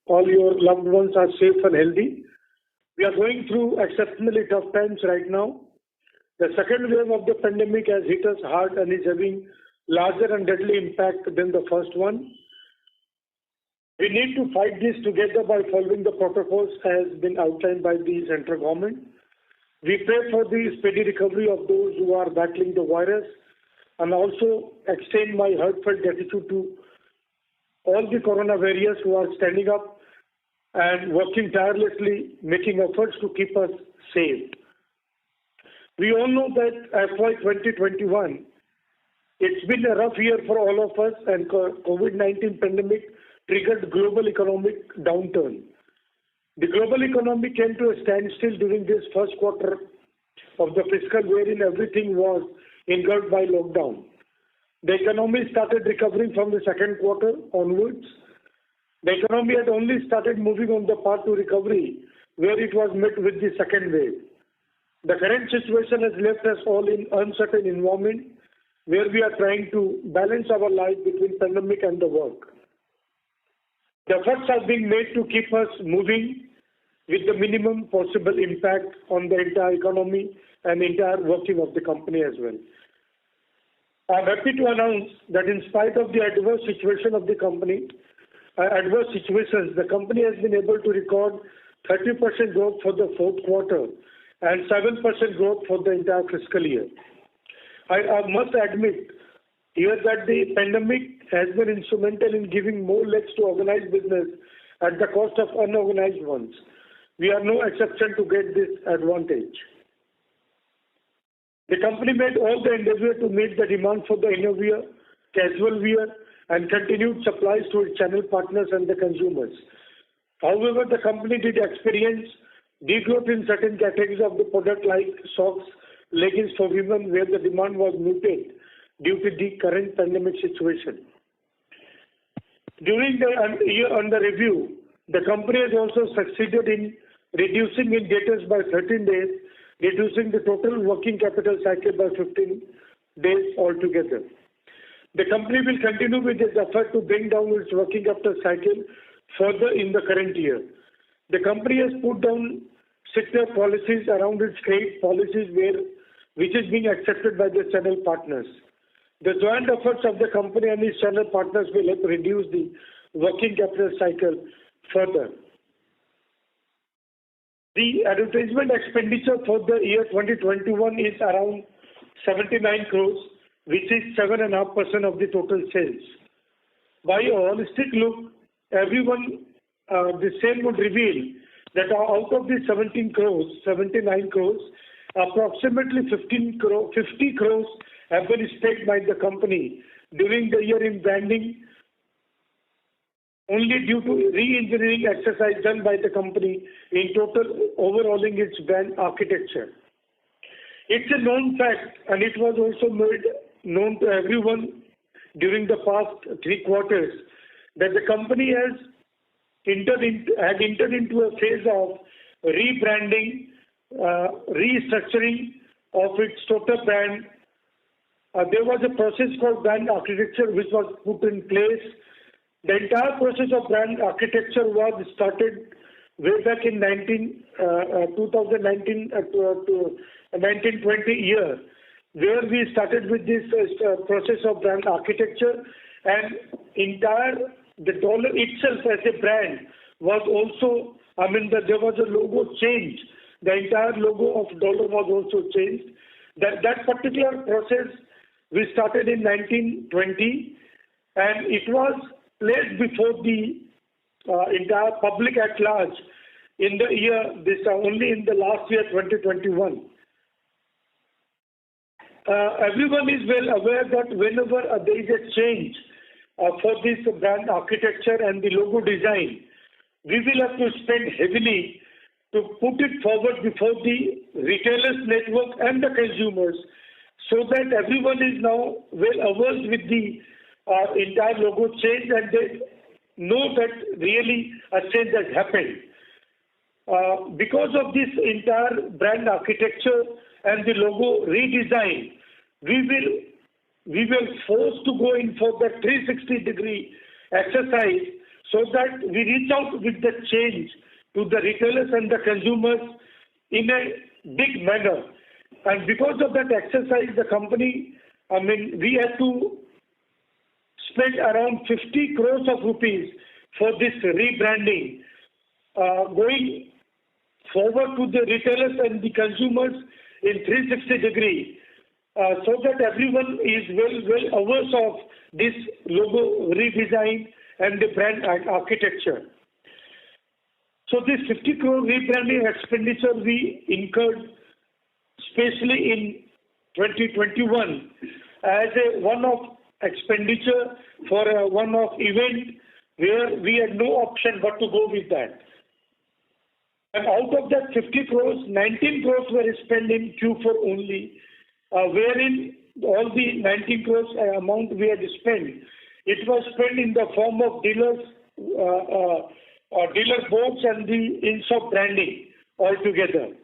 all your loved ones are safe and healthy. We are going through exceptionally tough times right now. The second wave of the pandemic has hit us hard and is having larger and deadly impact than the first one. We need to fight this together by following the protocols as been outlined by the central government. We pray for the speedy recovery of those who are battling the virus and also extend my heartfelt gratitude to all the corona warriors who are standing up and working tirelessly, making efforts to keep us safe. We all know that FY 2021, it's been a rough year for all of us, and COVID-19 pandemic triggered global economic downturn. The global economy came to a standstill during this first quarter of the fiscal, wherein everything was engulfed by lockdown. The economy started recovering from the second quarter onwards. The economy had only started moving on the path to recovery, where it was met with the second wave. The current situation has left us all in uncertain environment, where we are trying to balance our life between pandemic and the work. The efforts are being made to keep us moving with the minimum possible impact on the entire economy and entire working of the company as well. I'm happy to announce that in spite of the adverse situation of the company, the company has been able to record 30% growth for the fourth quarter and 7% growth for the entire fiscal year. I must admit here that the pandemic has been instrumental in giving more legs to organized business at the cost of unorganized ones. We are no exception to get this advantage. The company made all the endeavor to meet the demand for the innerwear, casual wear, and continued supplies to its channel partners and the consumers. However, the company did experience degrowth in certain categories of the product like socks, leggings for women, where the demand was muted due to the current pandemic situation. During the year under review, the company has also succeeded in reducing its debtors by 13 days, reducing the total working capital cycle by 15 days altogether. The company will continue with its effort to bring down its working capital cycle further in the current year. The company has put down stricter policies around its trade policies which is being accepted by the channel partners. The joint efforts of the company and its channel partners will help reduce the working capital cycle further. The advertisement expenditure for the year 2021 is around 79 crores, which is 7.5% of the total sales. By a holistic look, the same would reveal that out of the 79 crores, approximately 50 crores have been spent by the company during the year in branding, only due to re-engineering exercise done by the company in total overhauling its brand architecture. It's a known fact, and it was also made known to everyone during the past 3 quarters, that the company had entered into a phase of rebranding, restructuring of its total brand. There was a process called brand architecture which was put in place. The entire process of brand architecture was started way back in 1920 year, where we started with this process of brand architecture, and the dollar itself as a brand was also, there was a logo change. The entire logo of dollar was also changed. That particular process we started in 1920, and it was placed before the entire public at large in the year, only in the last year 2021. Everyone is well aware that whenever there is a change for this brand architecture and the logo design, we will have to spend heavily to put it forward before the retailers network and the consumers, so that everyone is now well averse with the entire logo change, and they know that really a change has happened. Because of this entire brand architecture and the logo redesign, we were forced to go in for the 360-degree exercise so that we reach out with the change to the retailers and the consumers in a big manner. And because of that exercise, the company, we had to spend around 50 crores of rupees for this rebranding, going forward to the retailers and the consumers in 360 degree, so that everyone is well aware of this logo redesign and the brand architecture. So this 50 crore rebranding expenditure we incurred, especially in 2021, as a one-off expenditure for a one-off event where we had no option but to go with that. And out of that 50 crores, 19 crores were spent in Q4 only, wherein all the 19 crores amount we had spent, it was spent in the form of dealers, dealer boards and the in-shop branding altogether.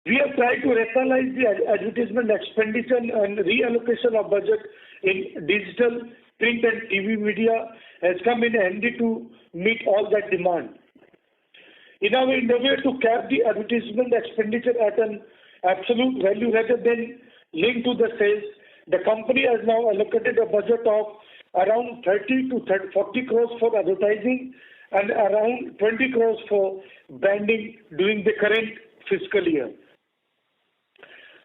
We have tried to rationalize the advertisement expenditure and reallocation of budget in digital, print and TV media has come in handy to meet all that demand. In our endeavor to cap the advertisement expenditure at an absolute value rather than linked to the sales, the company has now allocated a budget of around 30 to 40 crores for advertising and around 20 crores for branding during the current fiscal year.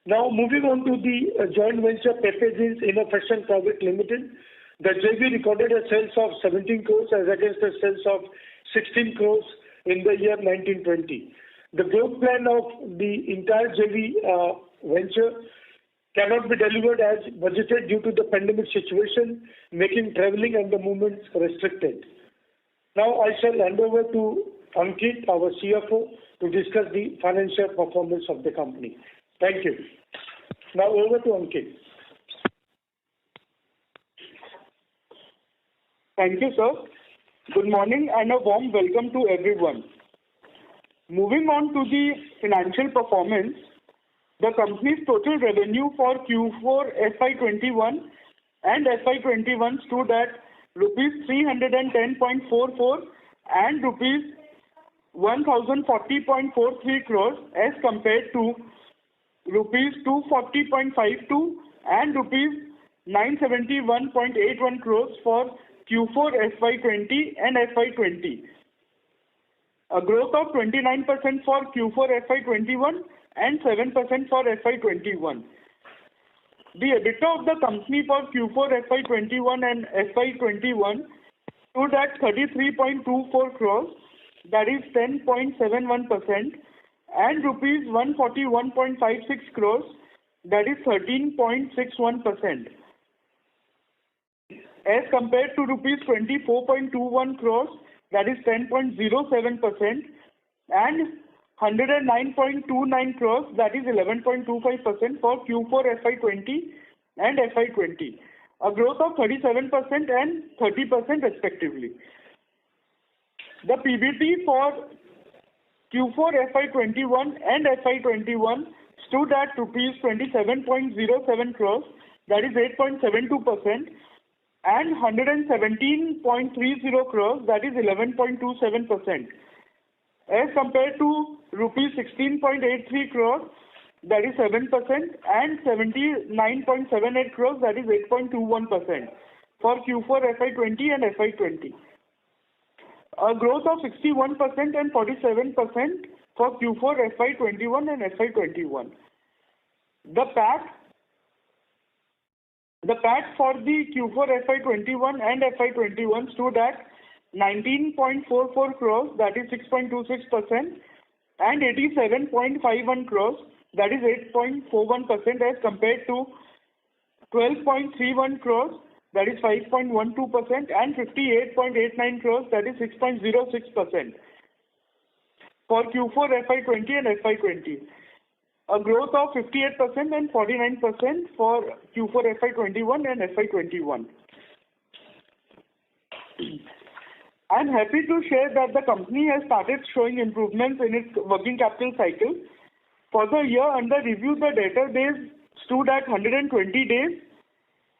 Now moving on to the joint venture Pepe Jeans Innovation Private Limited, the JV recorded a sales of 17 crores as against a sales of 16 crores in the year 1920. The growth plan of the entire JV venture cannot be delivered as budgeted due to the pandemic situation, making traveling and the movements restricted. Now I shall hand over to Ankit, our CFO, to discuss the financial performance of the company. Thank you. Now over to Ankit. Thank you, sir. Good morning and a warm welcome to everyone. Moving on to the financial performance, the company's total revenue for Q4 FY21 and FY21 stood at rupees 310.44 and rupees 1040.43 crores as compared to rupees 240.52 and rupees 971.81 crores for Q4 FY20 and FY20. A growth of 29% for Q4 FY21 and 7% for FY21. The EBITDA of the company for Q4 FY21 and FY21 stood at 33.24 crores, that is 10.71%, and rupees 141.56 crores, that is 13.61%. As compared to rupees 24.21 crores, that is 10.07%, and 109.29 crores, that is 11.25% for Q4 FY20 and FY20, a growth of 37% and 30% respectively. The PBT for Q4 FY21 and FY21 stood at rupees 27.07 crores, that is 8.72%, and 117.30 crores, that is 11.27%, as compared to rupees 16.83 crores, that is 7%, and 79.78 crores, that is 8.21% for Q4 FY20 and FY20. A growth of 61% and 47% for Q4 FY21 and FY21. The PAT for the Q4 FY21 and FY21 stood at 19.44 crores, that is 6.26%, and 87.51 crores, that is 8.41% as compared to 12.31 crores, that is 5.12%, and 58.89 crores, that is 6.06% for Q4 FY20 and FY20. A growth of 58% and 49% for Q4 FY21 and FY21. I am happy to share that the company has started showing improvements in its working capital cycle. For the year under review, the debtor days stood at 120 days,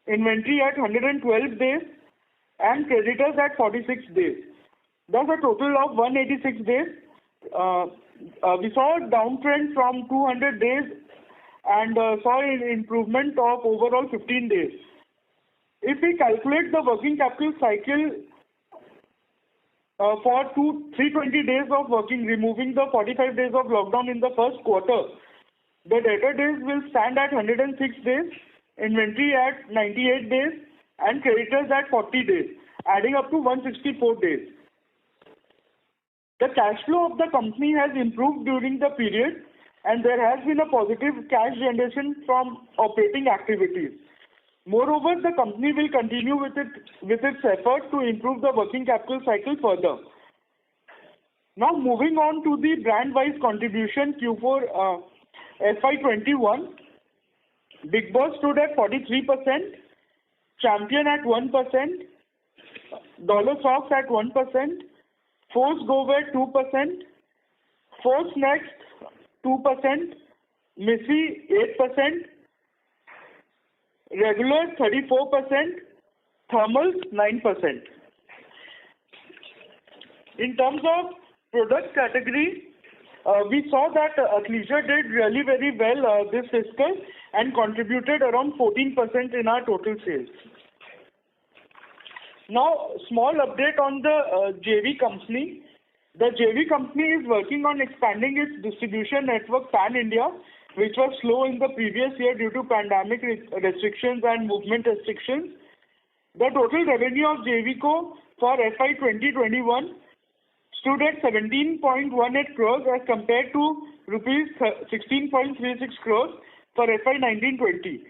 inventory at 112 days, and creditors at 46 days. Thus a total of 186 days. We saw a downtrend from 200 days and saw an improvement of overall 15 days. If we calculate the working capital cycle for 320 days of working, removing the 45 days of lockdown in the first quarter, the debtor days will stand at 106 days, inventory at 98 days, and creditors at 40 days, adding up to 164 days. The cash flow of the company has improved during the period, and there has been a positive cash generation from operating activities. Moreover, the company will continue with its effort to improve the working capital cycle further. Now moving on to the brand-wise contribution Q4 FY21, Bigg Boss stood at 43%, Champion at 1%, Dollar Socks at 1%, Force Go Wear 2%, Force Next 2%, Missy 8%, Regular 34%, Thermals 9%. In terms of product category, we saw that athleisure did really very well this fiscal and contributed around 14% in our total sales. Now, small update on the JV company. The JV company is working on expanding its distribution network pan-India, which was slow in the previous year due to pandemic restrictions and movement restrictions. The total revenue of JVCo for FY 2021 stood at 17.18 crores as compared to rupees 16.36 crores for FY 19-20,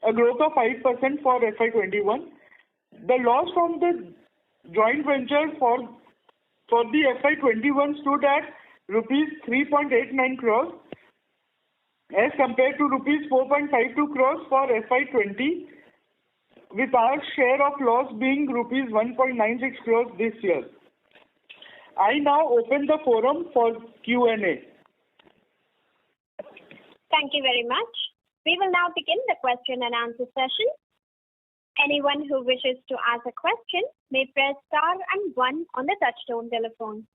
a growth of 5% for FY 21. The loss from the joint venture for the FY 21 stood at rupees 3.89 crores as compared to rupees 4.52 crores for FY 20, with our share of loss being rupees 1.96 crores this year. I now open the forum for Q&A. Thank you very much. We will now begin the question and answer session. Anyone who wishes to ask a question may press star and 1 on the touchtone telephone.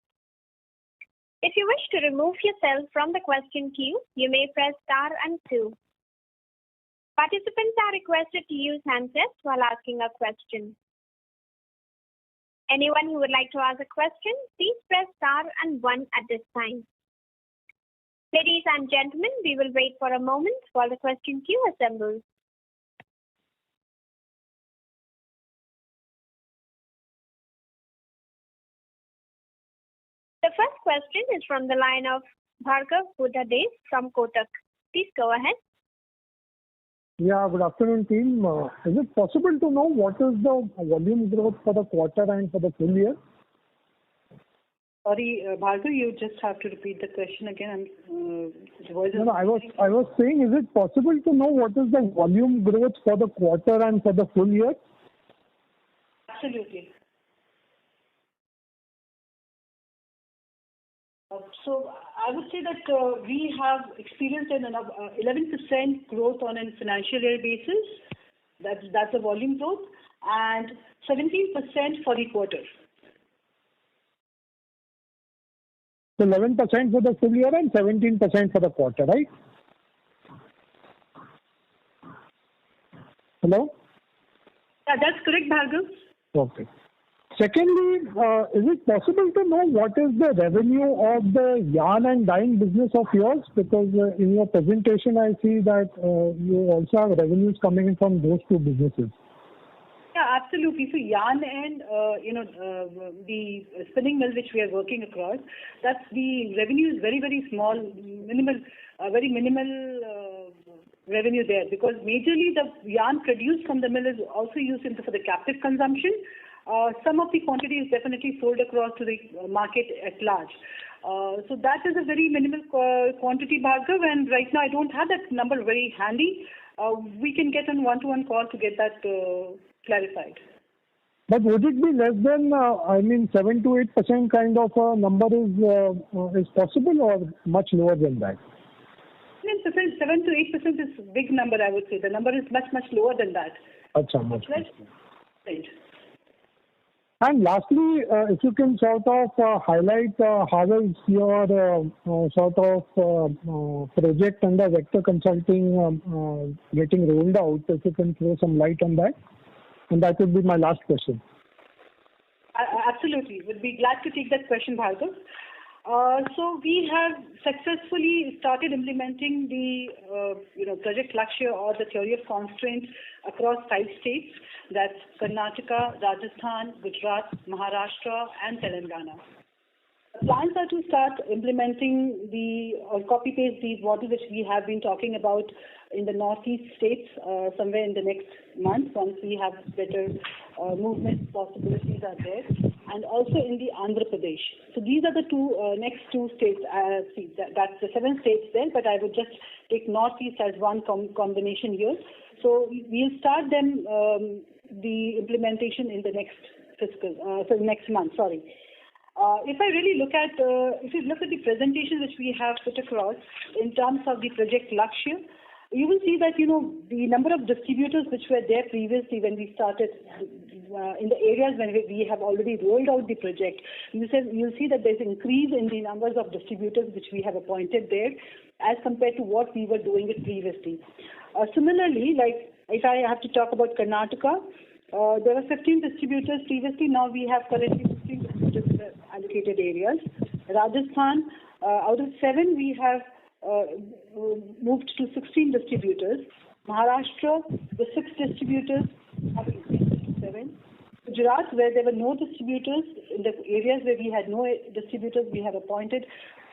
If you wish to remove yourself from the question queue, you may press star and 2. Participants are requested to use handsets while asking a question. Anyone who would like to ask a question, please press star and 1 at this time. Ladies and gentlemen, we will wait for a moment while the question queue assembles. The first question is from the line of Bhargav Buddhadev from Kotak. Please go ahead. Yeah, good afternoon, team. Is it possible to know what is the volume growth for the quarter and for the full year? Sorry, Bhargav, you just have to repeat the question again. I was saying, is it possible to know what is the volume growth for the quarter and for the full year? Absolutely. So I would say that we have experienced an 11% growth on a financial year basis. That's a volume growth, and 17% for the quarter. So 11% for the full year and 17% for the quarter, right? Hello? Yeah, that's correct, Bhargav. Okay. Secondly, is it possible to know what is the revenue of the yarn and dyeing business of yours? Because in your presentation, I see that you also have revenues coming in from those two businesses. Yeah, absolutely. So yarn and the spinning mill which we are working across, that's the revenue is very, very small, minimal, very minimal revenue there, because majorly the yarn produced from the mill is also used for the captive consumption. Some of the quantity is definitely sold across to the market at large. So that is a very minimal quantity, Bhargav, and right now I don't have that number very handy. We can get on one-to-one call to get that clarified. But would it be less than, 7 to 8% kind of a number is possible, or much lower than that? 7 to 8% is a big number, I would say. The number is much, much lower than that. Achha, much. Right. And lastly, if you can sort of highlight how is your sort of project under Vector Consulting getting rolled out, if you can throw some light on that. And that would be my last question. Absolutely. Would be glad to take that question, Bhargav. So we have successfully started implementing the Project Lakshya or the theory of constraints across 5 states. That's Karnataka, Rajasthan, Gujarat, Maharashtra, and Telangana. Plans are to start implementing or copy-paste these models which we have been talking about in the northeast states somewhere in the next month once we have better movement possibilities are there, and also in the Andhra Pradesh. So these are the next two states. That's the 7 states there, but I would just take northeast as one combination here. So we'll start them the implementation in the next next month. Sorry. If I really look at, if you look at the presentation which we have put across in terms of the Project Lakshya, you will see that, the number of distributors which were there previously when we started in the areas when we have already rolled out the project, you'll see that there's increase in the numbers of distributors which we have appointed there as compared to what we were doing it previously. Similarly, like if I have to talk about Karnataka, there were 15 distributors previously. Now we have currently 15 distributors in the allocated areas. Rajasthan, out of 7, we have moved to 16 distributors. Maharashtra, the 6 distributors have increased to 7. Gujarat, where there were no distributors, in the areas where we had no distributors, we have appointed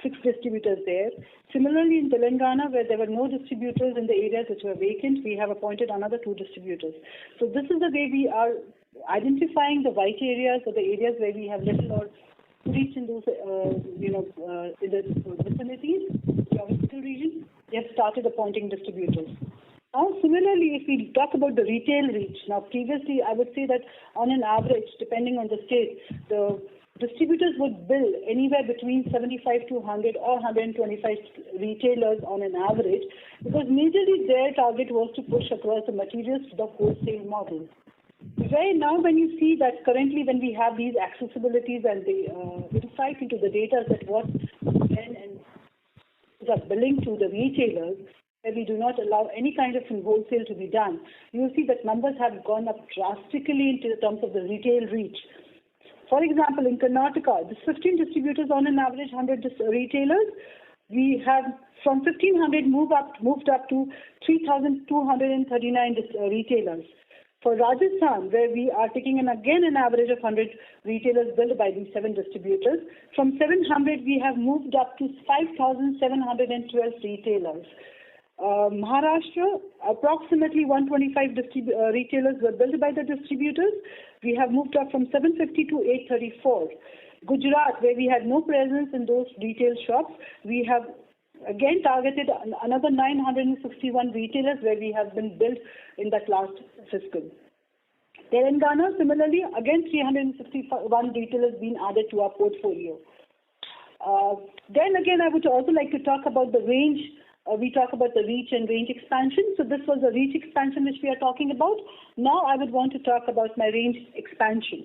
6 distributors there. Similarly, in Telangana, where there were no distributors in the areas which were vacant, we have appointed another 2 distributors. So this is the way we are identifying the white areas or the areas where we have little or reach in those, in the vicinities, geographical regions. We have started appointing distributors. Now, similarly, if we talk about the retail reach, now previously I would say that on an average, depending on the state, the distributors would bill anywhere between 75 to 100 or 125 retailers on an average, because majorly their target was to push across the materials to the wholesale model. Right now, when you see that currently when we have these accessibilities and the insight into the data that what men and are billing to the retailers, where we do not allow any kind of wholesale to be done, you will see that numbers have gone up drastically in terms of the retail reach. For example, in Karnataka, the 15 distributors on an average 100 retailers, we have from 1,500 moved up to 3,239 retailers. For Rajasthan, where we are taking an average of 100 retailers billed by these 7 distributors, from 700 we have moved up to 5,712 retailers. Maharashtra, approximately 125 retailers were billed by the distributors. We have moved up from 750 to 834. Gujarat, where we had no presence in those retail shops, we have again targeted another 961 retailers where we have been billed in that last fiscal. Telangana, similarly, again 361 retailers being added to our portfolio. Then again, I would also like to talk about the range. We talk about the reach and range expansion. So this was the reach expansion which we are talking about. Now I would want to talk about my range expansion.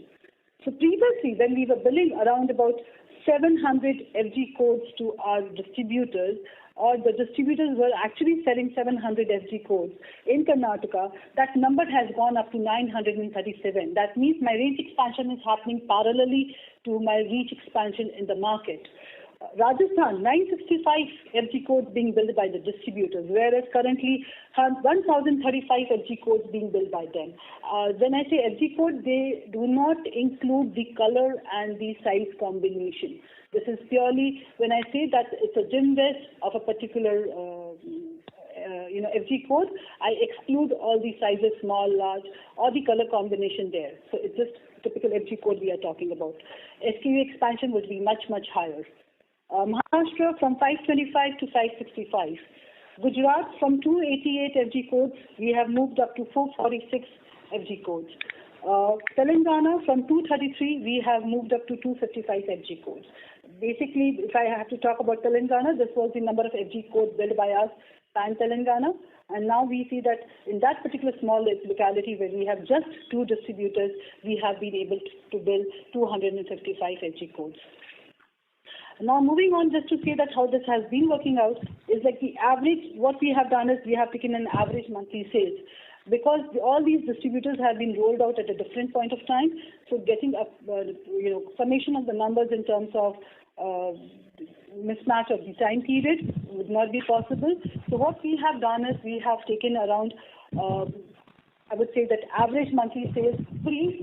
So previously, when we were billing around about 700 FG codes to our distributors, or the distributors were actually selling 700 FG codes in Karnataka, that number has gone up to 937. That means my range expansion is happening parallelly to my reach expansion in the market. Rajasthan, 965 FG codes being billed by the distributors, whereas currently 1,035 FG codes being billed by them. When I say FG code, they do not include the color and the size combination. This is purely when I say that it's a gym vest of a particular FG code, I exclude all the sizes, small, large, or the color combination there. So it's just typical FG code we are talking about. SKU expansion would be much, much higher. Maharashtra from 525 to 565. Gujarat from 288 FG codes, we have moved up to 446 FG codes. Telangana from 233, we have moved up to 255 FG codes. Basically, if I have to talk about Telangana, this was the number of FG codes billed by us pan Telangana. And now we see that in that particular small locality where we have just 2 distributors, we have been able to bill 255 FG codes. Now moving on, just to say that how this has been working out is like the average, what we have done is we have taken an average monthly sales. Because all these distributors have been rolled out at a different point of time, so getting a summation of the numbers in terms of mismatch of the time period would not be possible. So what we have done is we have taken around, I would say that average monthly sales pre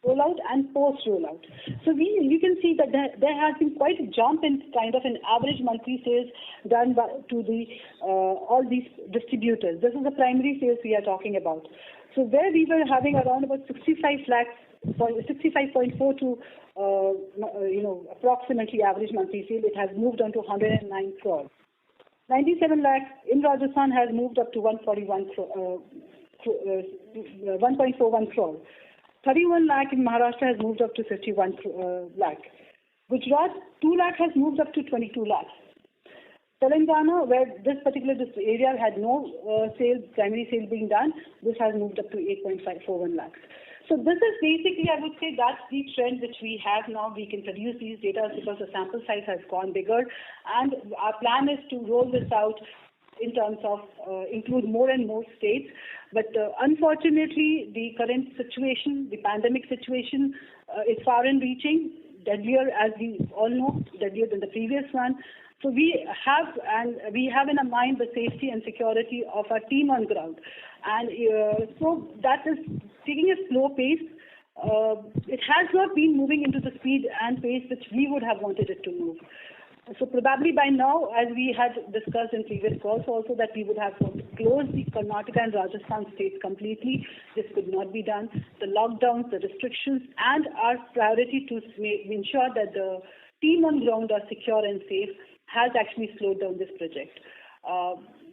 rollout and post rollout. So you can see that there has been quite a jump in kind of an average monthly sales done to the all these distributors. This is the primary sales we are talking about. So where we were having around about 65 lakhs, 65.4 to approximately average monthly sale, it has moved on to 109 crores. 97 lakhs in Rajasthan has moved up to 1.41 crores. 31 lakh in Maharashtra has moved up to 51 lakh. Gujarat, 2 lakh has moved up to 22 lakhs. Telangana, where this particular area had no primary sale being done, this has moved up to 8.541 lakhs. So this is basically, I would say, that's the trend which we have now. We can produce these data because the sample size has gone bigger, and our plan is to roll this out in terms of include more and more states. But unfortunately, the current situation, the pandemic situation, is far and reaching, deadlier, as we all know, deadlier than the previous one. So we have in our mind the safety and security of our team on ground. And so that is taking a slow pace. It has not been moving into the speed and pace which we would have wanted it to move. So probably by now, as we had discussed in previous calls also, that we would have closed the Karnataka and Rajasthan states completely. This could not be done. The lockdowns, the restrictions, and our priority to ensure that the team on ground are secure and safe has actually slowed down this project.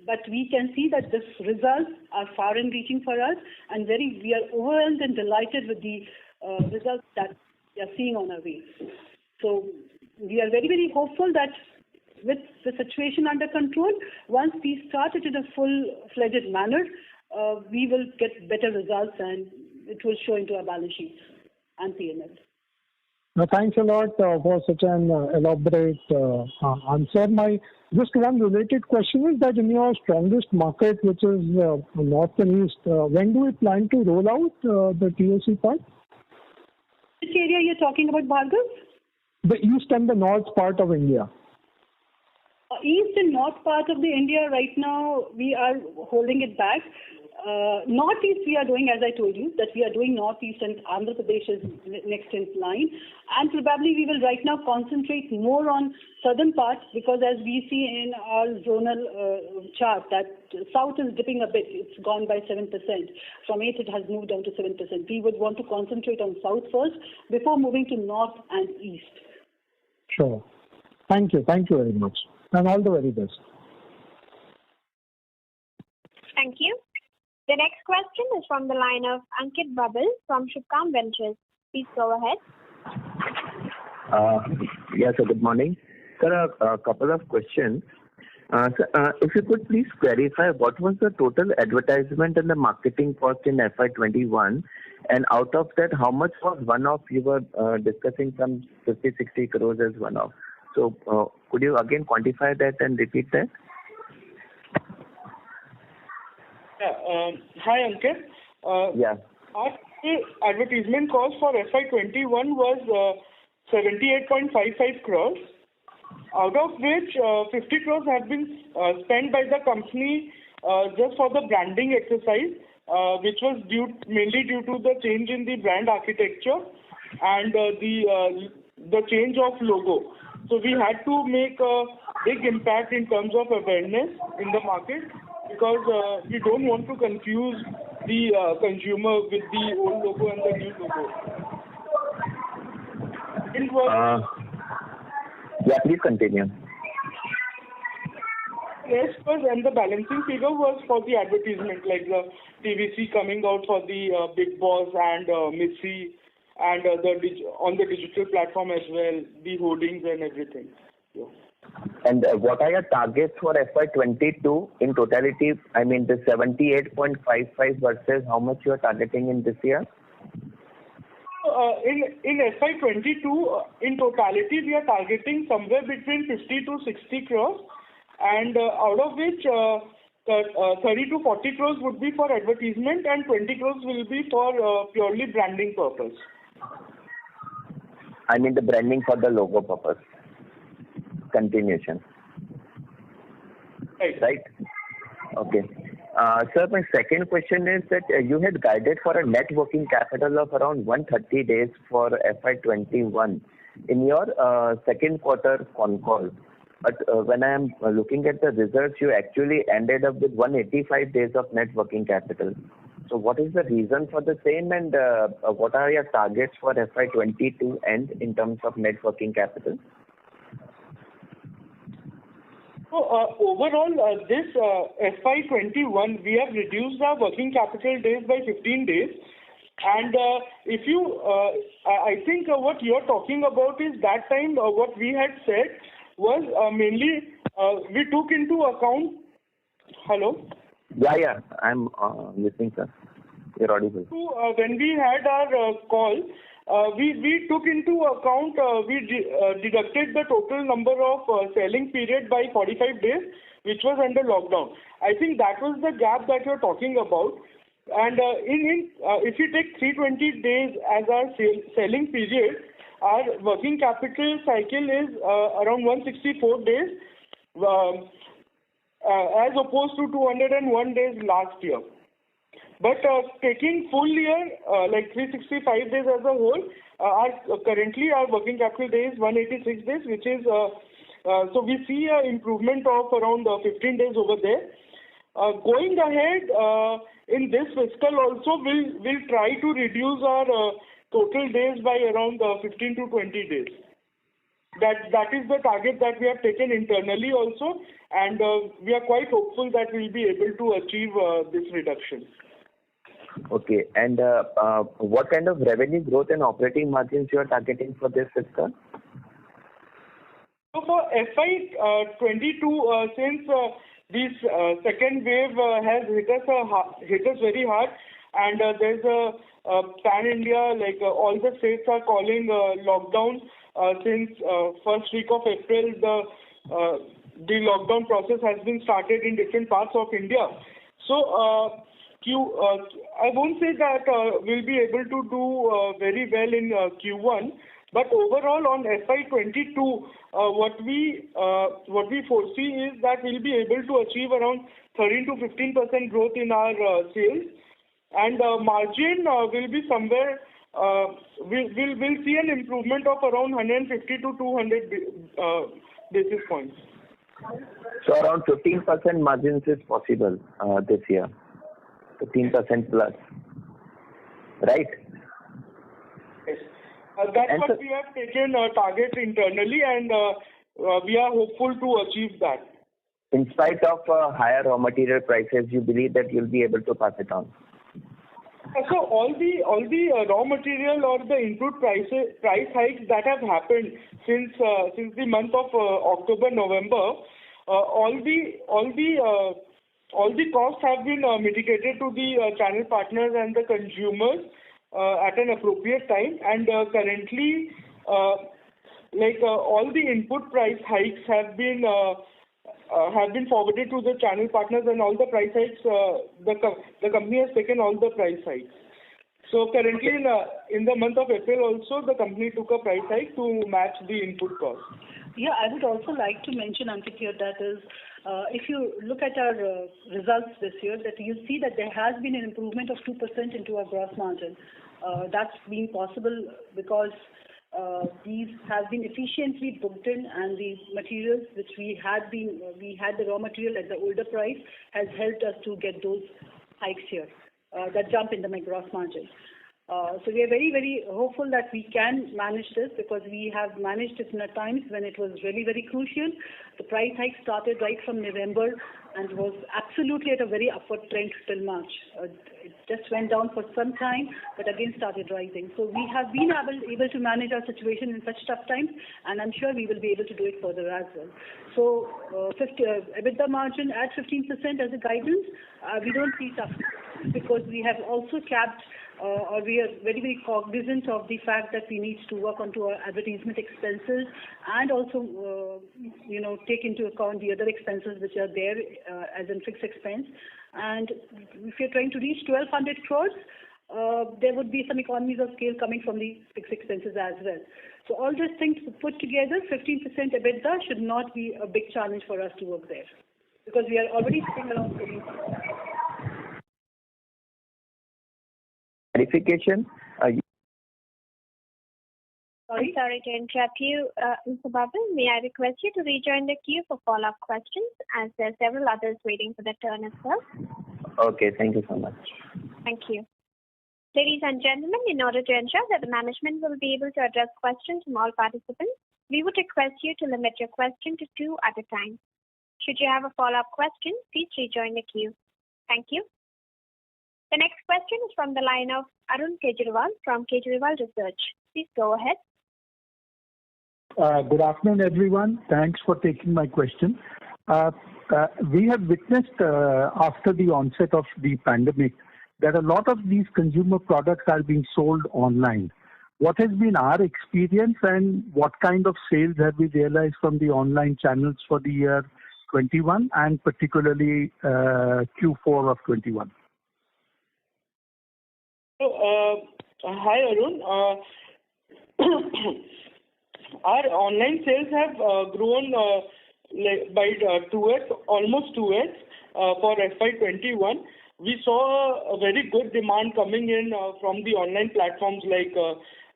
But we can see that these results are far and reaching for us, and we are overwhelmed and delighted with the results that we are seeing on our way. So we are very, very hopeful that with the situation under control, once we start it in a full-fledged manner, we will get better results and it will show into our balance sheets and P&L. Thanks a lot for such an elaborate answer. My just one related question is that in your strongest market, which is North and East, when do we plan to roll out the TOC part? Which area you're talking about, Bhargav? The East and the North part of India. East and North part of the India right now, we are holding it back. Northeast we are doing, as I told you, that we are doing Northeast and Andhra Pradesh is next in line. And probably we will right now concentrate more on southern parts because as we see in our zonal chart that South is dipping a bit. It's gone by 7%. From 8 it has moved down to 7%. We would want to concentrate on South first before moving to North and East. Sure. Thank you. Thank you very much. And all the very best. Thank you. The next question is from the line of Ankit Babel from Shubhkam Ventures. Please go ahead. Yes, sir. Good morning. Sir, a couple of questions. Sir, if you could please clarify what was the total advertisement and the marketing cost in FY21, and out of that, how much was one-off? You were discussing some 50-60 crores as one-off. So, could you again quantify that and repeat that? Yeah. Hi, Ankit. Yeah. Our advertisement cost for FY21 was 78.55 crores, out of which 50 crores have been spent by the company just for the branding exercise, which was mainly due to the change in the brand architecture and the change of logo. So we had to make a big impact in terms of awareness in the market because we don't want to confuse the consumer with the old logo and the new logo. Yeah, please continue. Yes, and the balancing figure was for the advertisement, like the TVC coming out for the Bigg Boss and Missy, and on the digital platform as well, the hoardings and everything. Yeah. And what are your targets for FY22 in totality? I mean, the 78.55 versus how much you are targeting in this year? In FY22, in totality, we are targeting somewhere between 50 to 60 crores, and out of which 30 to 40 crores would be for advertisement and 20 crores will be for purely branding purpose. I mean the branding for the logo purpose. Continuation. Right? Okay. Sir, my second question is that you had guided for a net working capital of around 130 days for FY21 in your second quarter con call. But when I am looking at the results, you actually ended up with 185 days of net working capital. So what is the reason for the same, and what are your targets for FY22 end in terms of net working capital? So overall, this FY21, we have reduced our working capital days by 15 days. And if you, I think what you're talking about is that time what we had said was mainly we took into account. Hello? Yeah, I'm listening, sir. You're audible. So when we had our call, we took into account, we deducted the total number of selling period by 45 days, which was under lockdown. I think that was the gap that you're talking about. And if you take 320 days as our selling period, our working capital cycle is around 164 days, as opposed to 201 days last year. But taking full year, like 365 days as a whole, currently our working capital day is 186 days, which is, so we see an improvement of around 15 days over there. Going ahead, in this fiscal also, we'll try to reduce our total days by around 15 to 20 days. That is the target that we have taken internally also, and we are quite hopeful that we'll be able to achieve this reduction. Okay, and what kind of revenue growth and operating margins you are targeting for this fiscal? So for FY22, since this second wave has hit us very hard, and there's a pan-India, like all the states are calling lockdown. Since first week of April, the lockdown process has been started in different parts of India. So I won't say that we'll be able to do very well in Q1, but overall on FY22, what we foresee is that we'll be able to achieve around 13 to 15% growth in our sales, and margin will be somewhere. We'll see an improvement of around 150 to 200 basis points. So around 15% margins is possible this year. 15% plus, right? Yes. That's what we have taken a target internally, and we are hopeful to achieve that. In spite of higher raw material prices, you believe that you'll be able to pass it on? So all the raw material or the input price hikes that have happened since the month of October, November, all the costs have been mitigated to the channel partners and the consumers at an appropriate time, and currently all the input price hikes have been forwarded to the channel partners, and all the price hikes, the company has taken all the price hikes. So currently in the month of April also, the company took a price hike to match the input cost. Yeah, I would also like to mention, Ankit, here, that is, if you look at our results this year, that you see that there has been an improvement of 2% into our gross margin. That's been possible because these have been efficiently booked in, and the materials which we had the raw material at the older price has helped us to get those hikes here, that jump in the gross margin. So we are very, very hopeful that we can manage this, because we have managed it in times when it was really very crucial. The price hike started right from November and was absolutely at a very upward trend till March. It just went down for some time, but again started rising. So we have been able to manage our situation in such tough times, and I'm sure we will be able to do it further as well. So EBITDA margin at 15% as a guidance, we don't see tough because we have also capped or we are very, very cognizant of the fact that we need to work onto our advertisement expenses and also, take into account the other expenses which are there as in fixed expense. And if you're trying to reach 1,200 crores, there would be some economies of scale coming from the fixed expenses as well. So all these things put together, 15% EBITDA should not be a big challenge for us to work there because we are already sitting around 14%. Clarification. Sorry to interrupt you, Mr. Babu. May I request you to rejoin the queue for follow-up questions as there are several others waiting for their turn as well. Okay, thank you so much. Thank you. Ladies and gentlemen, in order to ensure that the management will be able to address questions from all participants, we would request you to limit your question to 2 at a time. Should you have a follow-up question, please rejoin the queue. Thank you. The next question is from the line of Arun Kejriwal from Kejriwal Research. Please go ahead. Good afternoon, everyone. Thanks for taking my question. We have witnessed after the onset of the pandemic that a lot of these consumer products are being sold online. What has been our experience and what kind of sales have we realized from the online channels for the year 21 and particularly Q4 of 21? Hi Arun. Our online sales have grown by 2x, almost 2x for FY21. We saw a very good demand coming in from the online platforms like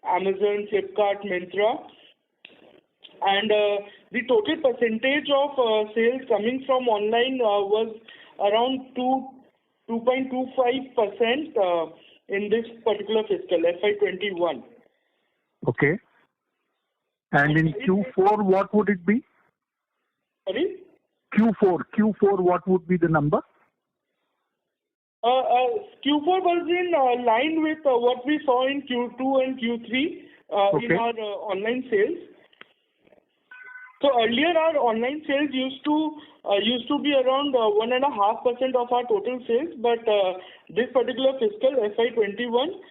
Amazon, Flipkart, Myntra. And the total percentage of sales coming from online was around 2.25% in this particular fiscal, FY21. Okay. And in Q4, what would it be? Sorry? Q4, what would be the number? Q4 was in line with what we saw in Q2 and Q3 in our online sales. So earlier our online sales used to be around 1.5% of our total sales, but this particular fiscal FY21,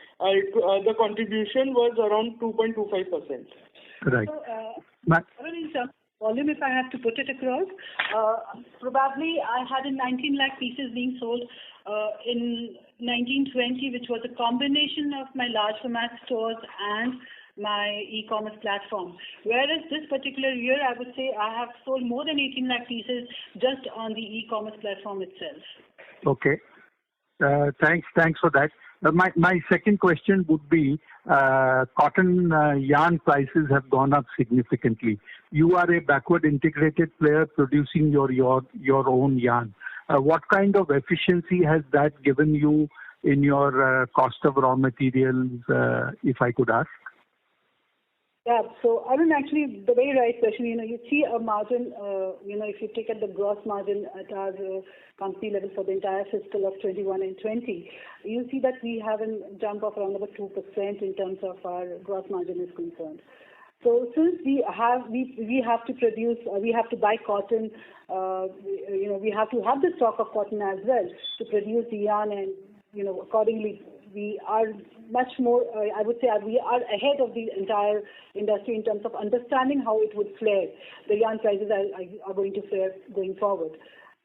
the contribution was around 2.25%. Right. So, volume, if I have to put it across, probably I had 19 lakh pieces being sold in 1920, which was a combination of my large format stores and my e-commerce platform. Whereas this particular year, I would say I have sold more than 18 lakh pieces just on the e-commerce platform itself. Okay. Thanks for that. My second question would be, cotton yarn prices have gone up significantly. You are a backward integrated player producing your own yarn. What kind of efficiency has that given you in your cost of raw materials, if I could ask? Yeah, so Arun, actually, the very right question. You see a margin, if you take at the gross margin at our company level for the entire fiscal of 21 and 20, you see that we have a jump of around about 2% in terms of our gross margin is concerned. So since we have to produce, we have to buy cotton, we have to have the stock of cotton as well to produce the yarn, and accordingly we are much more, I would say we are ahead of the entire industry in terms of understanding how it would fare. The yarn prices are going to fare going forward.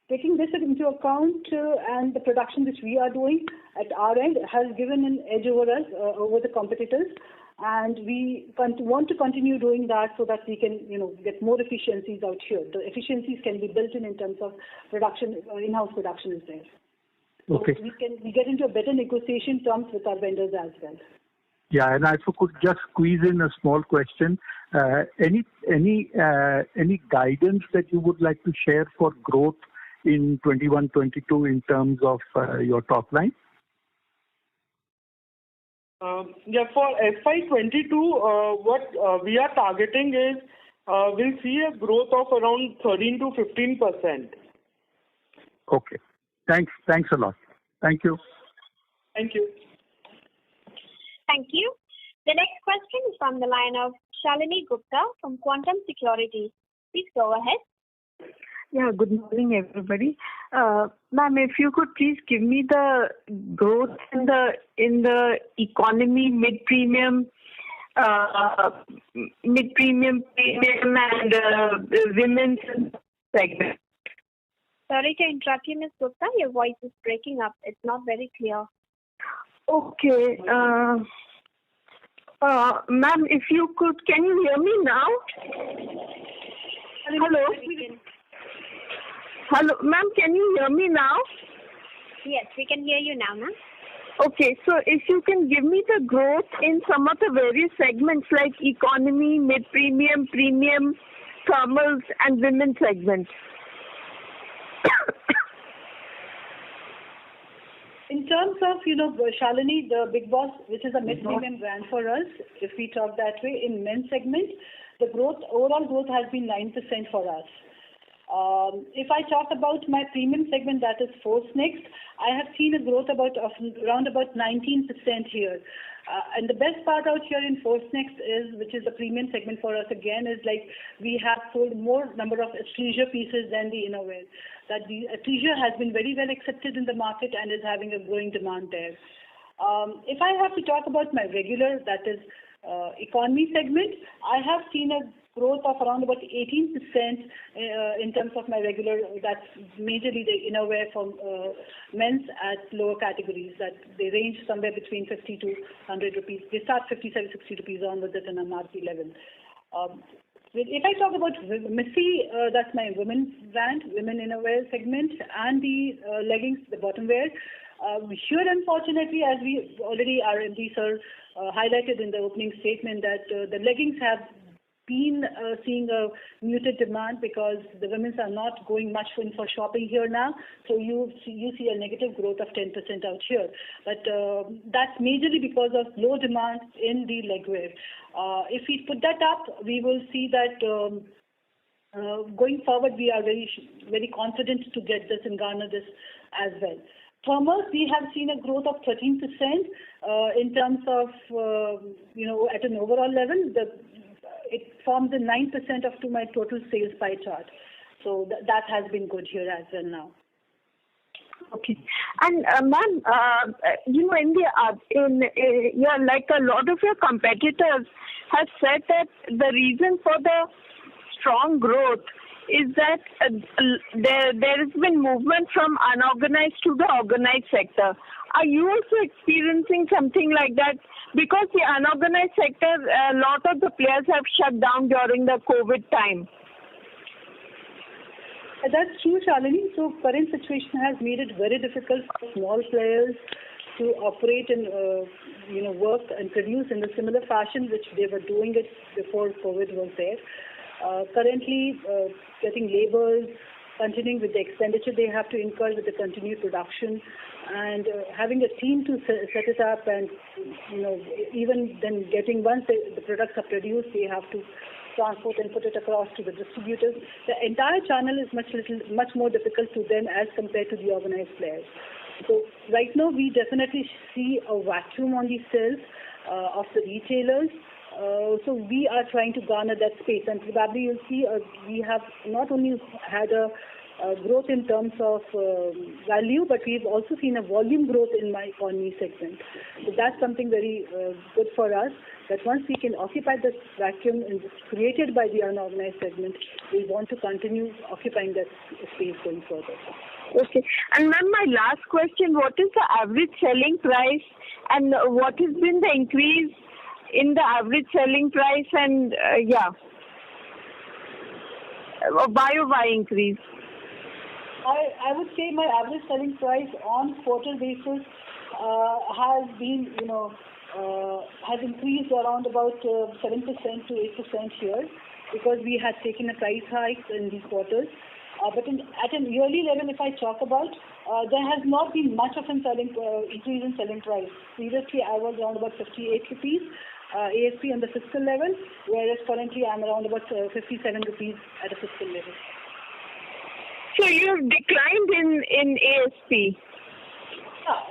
Taking this into account and the production which we are doing at our end has given an edge over us, over the competitors. And we want to continue doing that so that we can, get more efficiencies out here. The efficiencies can be built in terms of production, in-house production is there. Okay. So we get into a better negotiation terms with our vendors as well. Yeah, and if I could just squeeze in a small question, any guidance that you would like to share for growth in 21-22 in terms of your top line? For FY22, what we are targeting is we'll see a growth of around 13 to 15%. Okay. Thanks a lot. Thank you. Thank you. Thank you. The next question is from the line of Shalini Gupta from Quantum Securities. Please go ahead. Yeah, good morning, everybody. Ma'am, if you could please give me the growth in the economy, mid-premium, premium, and women's segment. Sorry to interrupt you, Ms. Gupta. Your voice is breaking up. It's not very clear. Okay. Ma'am, if you could, can you hear me now? Hello? Hello, ma'am, can you hear me now? Yes, we can hear you now, ma'am. Okay, so if you can give me the growth in some of the various segments like economy, mid-premium, premium, thermals, and women's segments. In terms of, Shalini, the Big Boss, which is a mid-premium brand for us, if we talk that way, in men's segment, the overall growth has been 9% for us. If I talk about my premium segment, that is Force Next, I have seen a growth of around about 19% here. And the best part out here in Force Next which is the premium segment for us again, is like we have sold more number of athleisure pieces than the innerwear. That the athleisure has been very well accepted in the market and is having a growing demand there. If I have to talk about my regular, that is economy segment, I have seen a growth of around about 18% in terms of my regular, that's majorly the innerwear from men's at lower categories, that they range somewhere between 50 to 100 rupees. They start 57, 60 rupees onwards at an MRP level. If I talk about Missy, that's my women's brand, women innerwear segment, and the leggings, the bottom wear. Here, unfortunately, as we already, our MD sir highlighted in the opening statement, that the leggings have been seeing a muted demand because the women are not going much for shopping here now. So you see a negative growth of 10% out here. But that's majorly because of low demand in the legwear. If we put that up, we will see that going forward, we are very, very confident to get this and garner this as well. Thermals, we have seen a growth of 13% in terms of, at an overall level. It forms a 9% to my total sales pie chart. So that has been good here as well now. Okay. And ma'am, like a lot of your competitors have said that the reason for the strong growth is that there has been movement from unorganized to the organized sector. Are you also experiencing something like that? Because the unorganized sector, a lot of the players have shut down during the COVID time. That's true, Shalini. So current situation has made it very difficult for small players to operate and work and produce in a similar fashion which they were doing it before COVID was there. Currently, getting labors, continuing with the expenditure they have to incur with the continued production, and having a team to set it up, and even then getting, once the products are produced, they have to transport and put it across to the distributors. The entire channel is much more difficult to them as compared to the organized players. So right now we definitely see a vacuum on the sales of the retailers. So we are trying to garner that space, and probably you'll see we have not only had a growth in terms of value, but we've also seen a volume growth in my economy segment. So that's something very good for us, that once we can occupy this vacuum created by the unorganized segment, we want to continue occupying that space going further. Okay. And ma'am, my last question, what is the average selling price, and what has been the increase in the average selling price, and YOY increase? I would say my average selling price on quarter basis has been, has increased around about 7% to 8% here, because we had taken a price hike in these quarters. But at a yearly level, if I talk about, there has not been much of an increase in selling price. Previously, I was around about 58 rupees ASP on the fiscal level, whereas currently I'm around about 57 rupees at a fiscal level. So you've declined in ASP?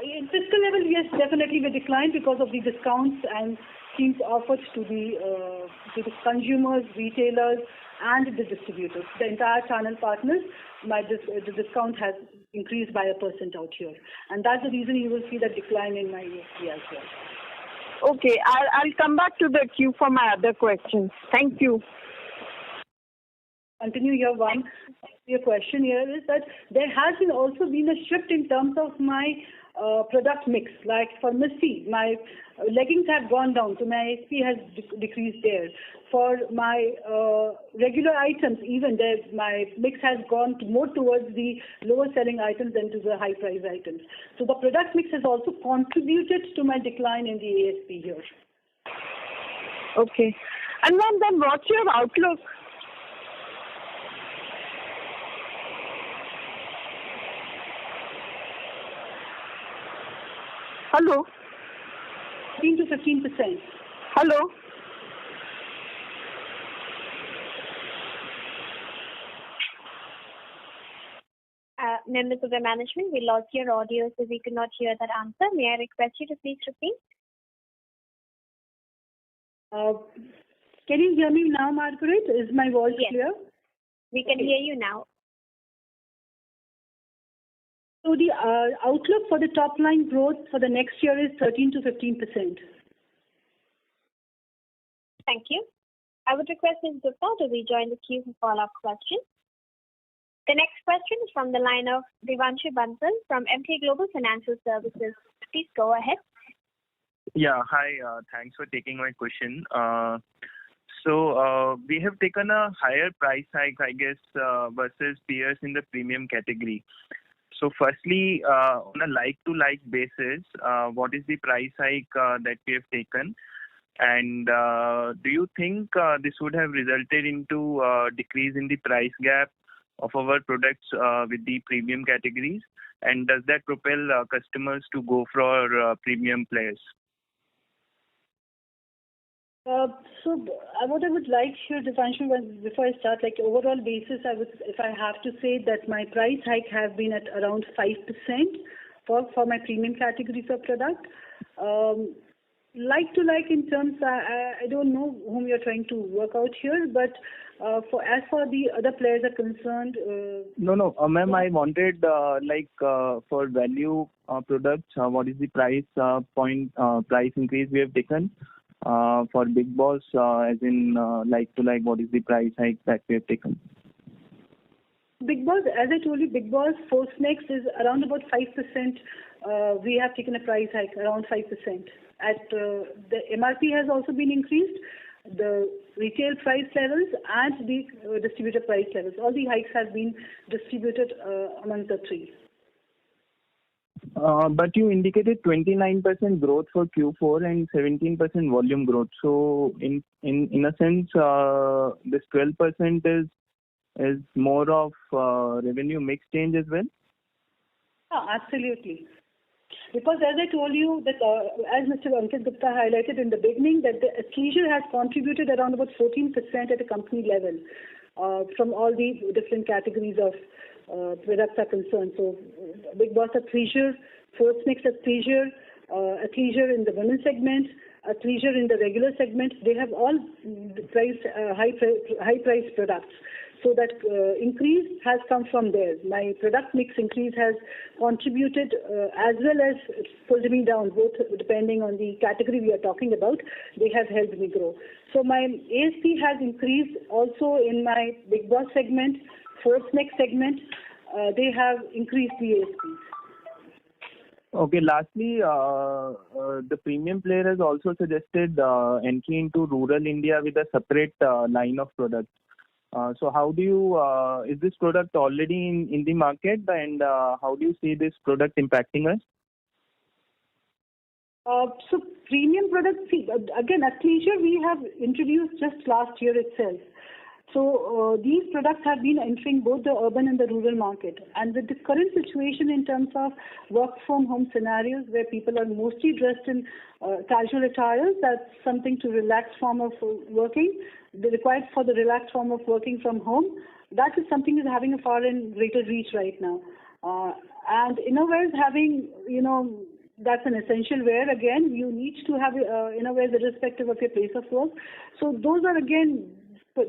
In fiscal level, yes, definitely we declined because of the discounts and schemes offered to the consumers, retailers, and the distributors. The entire channel partners, the discount has increased by 1% out here, and that's the reason you will see the decline in my ASP as well. Okay, I'll come back to the queue for my other questions. Thank you. Continue your one. Your question here is that there has also been a shift in terms of my product mix. Like for Missy, my leggings have gone down, so my ASP has decreased there. For my regular items, even there, my mix has gone more towards the lower selling items than to the high price items. So the product mix has also contributed to my decline in the ASP here. Okay. And then what's your outlook? Hello? 15 to 15%. Hello? Members of the management, we lost your audio, so we could not hear that answer. May I request you to please repeat? Can you hear me now, Margaret? Is my voice clear? We can hear you now. So the outlook for the top line growth for the next year is 13 to 15%. Thank you. I would request Ms. Gupta to rejoin the queue for follow-up questions. The next question is from the line of Devanshu Bansal from Emkay Global Financial Services. Please go ahead. Yeah, hi. Thanks for taking my question. So we have taken a higher price hike, I guess, versus peers in the premium category. So firstly, on a like-to-like basis, what is the price hike that we have taken? And do you think this would have resulted into a decrease in the price gap of our products with the premium categories? And does that propel customers to go for premium players? So what I would like here, Devanshu, before I start, like overall basis, if I have to say that my price hike has been at around 5% for my premium categories of product. Like to like in terms, I don't know whom you're trying to work out here, but as for the other players are concerned. No, ma'am, I wanted for value products, what is the price price increase we have taken? For Big Boss, as in like to like, what is the price hike that we have taken? Big Boss, as I told you, Big Boss Force Next is around about 5%. We have taken a price hike around 5%. At the MRP has also been increased, the retail price levels and the distributor price levels. All the hikes have been distributed among the three. But you indicated 29% growth for Q4 and 17% volume growth. So in a sense, this 12% is more of revenue mix change as well? Absolutely. Because as I told you, that as Mr. Ankit Gupta highlighted in the beginning, that the athleisure has contributed around about 14% at a company level from all the different categories of products are concerned. So Big Boss Athleisure, Force Next Athleisure, Athleisure in the women's segment, Athleisure in the regular segment, they have all high price products. So that increase has come from there. My product mix increase has contributed as well as pulled me down, both depending on the category we are talking about. They have helped me grow. So my ASP has increased also in my Big Boss segment, Force Next segment. They have increased the ASPs. Okay, lastly, the premium player has also suggested entry into rural India with a separate line of products. So how do you, is this product already in the market, and how do you see this product impacting us? So premium products, see, again, athleisure we have introduced just last year itself. So these products have been entering both the urban and the rural market. And with the current situation in terms of work from home scenarios where people are mostly dressed in casual attire, that's something to relaxed form of working, required for the relaxed form of working from home. That is something is having a far and greater reach right now. And innerwear is having, that's an essential wear. Again, you need to have innerwear irrespective of your place of work. So those are again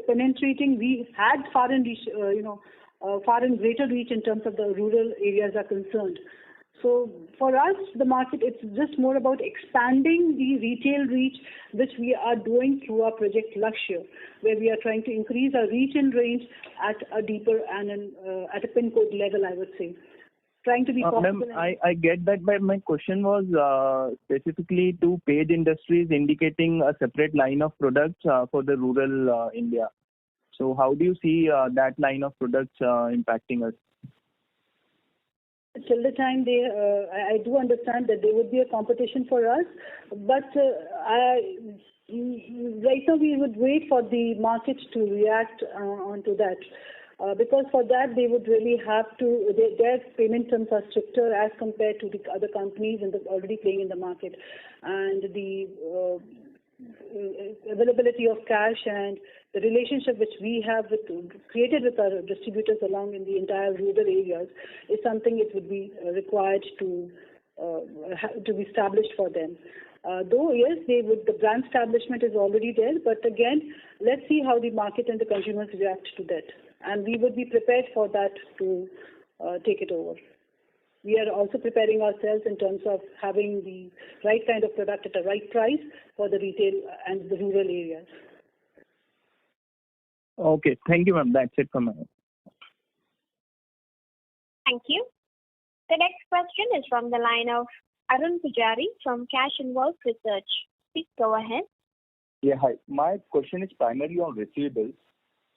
penetrating. We had far and reach, far and greater reach in terms of the rural areas are concerned. So for us, the market, it's just more about expanding the retail reach, which we are doing through our project Lakshya, where we are trying to increase our reach and range at a deeper and at a pin code level, I would say. Trying to be Ma'am, I get that, but my question was specifically to Page Industries indicating a separate line of products for the rural India. So how do you see that line of products impacting us? Till the time I do understand that there would be a competition for us, but right now we would wait for the market to react onto that. Because for that they would really have to, their payment terms are stricter as compared to the other companies already playing in the market, and the availability of cash and the relationship which we have created with our distributors along in the entire rural areas is something it would be required to be established for them. Though yes, the brand establishment is already there, but again, let's see how the market and the consumers react to that, and we would be prepared for that to take it over. We are also preparing ourselves in terms of having the right kind of product at the right price for the retail and the rural areas. Okay, thank you, ma'am. That's it from my end. Thank you. The next question is from the line of Arun Pujari from Cash Involved Research. Please go ahead. Yeah, hi. My question is primarily on receivables.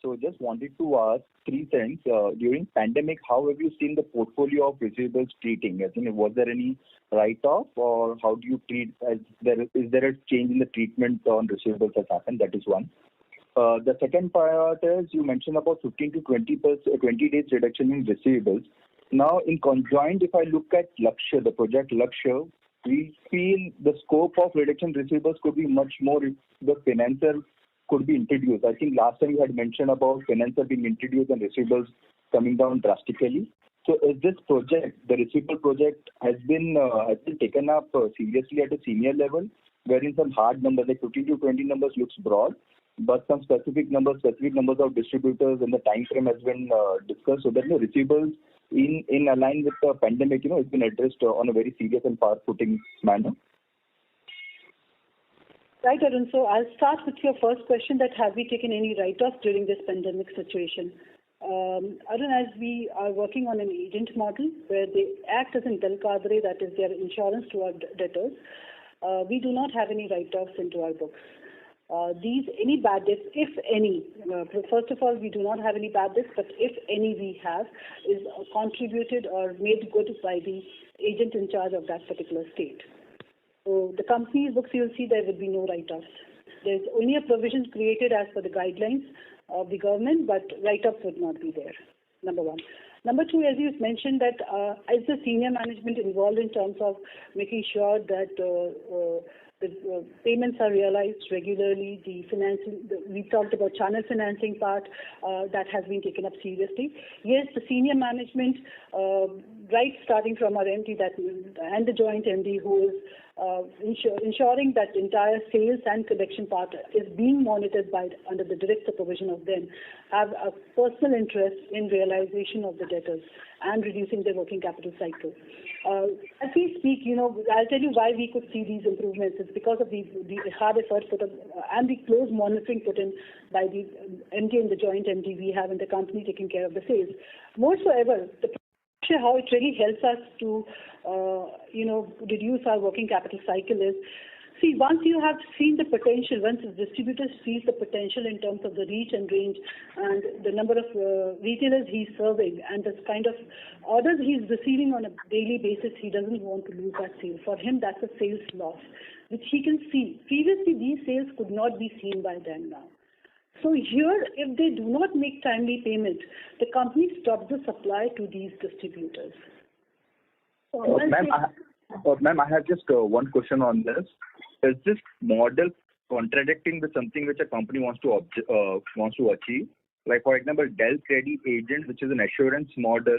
So just wanted to ask three things. During pandemic, how have you seen the portfolio of receivables treating? As in, was there any write-off, or how do you treat? Is there a change in the treatment on receivables has happened? That is one. The second part is you mentioned about 15 to 20 days reduction in receivables. Now, in conjoint, if I look at Lakshya, the project Lakshya, we feel the scope of reduction receivables could be much more if the financer could be introduced. I think last time you had mentioned about financer being introduced and receivables coming down drastically. So is this project, the receivable project, has been taken up seriously at a senior level, wherein some hard numbers like 15 to 20 numbers looks broad, but some specific numbers of distributors and the time frame has been discussed, so that the receivables in align with the pandemic, it's been addressed on a very serious and far-footing manner. Right, Arun. So I'll start with your first question, that have we taken any write-off during this pandemic situation? Arun, as we are working on an agent model where they act as in Del Cadre, that is their insurance to our debtors, we do not have any write-offs into our books. Any bad debts, if any, first of all, we do not have any bad debts, but if any we have, is contributed or made good by the agent in charge of that particular state. So the company's books, you'll see there will be no write-offs. There's only a provision created as per the guidelines of the government, but write-offs would not be there, number one. Number two, as you mentioned, that is the senior management involved in terms of making sure that the payments are realized regularly, the financing, we talked about channel financing part, that has been taken up seriously. Yes, the senior management, right starting from our MD and the joint MD who is ensuring that entire sales and collection part is being monitored under the direct supervision of them, have a personal interest in realization of the debtors and reducing their working capital cycle. As we speak, I'll tell you why we could see these improvements. It's because of the hard effort put up and the close monitoring put in by the MD and the joint MD we have in the company taking care of the sales. More so ever, how it really helps us to, reduce our working capital cycle is, see, once you have seen the potential, once the distributor sees the potential in terms of the reach and range and the number of retailers he's serving and the kind of orders he's receiving on a daily basis, he doesn't want to lose that sale. For him, that's a sales loss, which he can see. Previously, these sales could not be seen by them now. So here, if they do not make timely payment, the company stops the supply to these distributors. Ma'am, I have just one question on this. Is this model contradicting with something which a company wants to achieve? Like, for example, Del Credit Agent, which is an assurance model,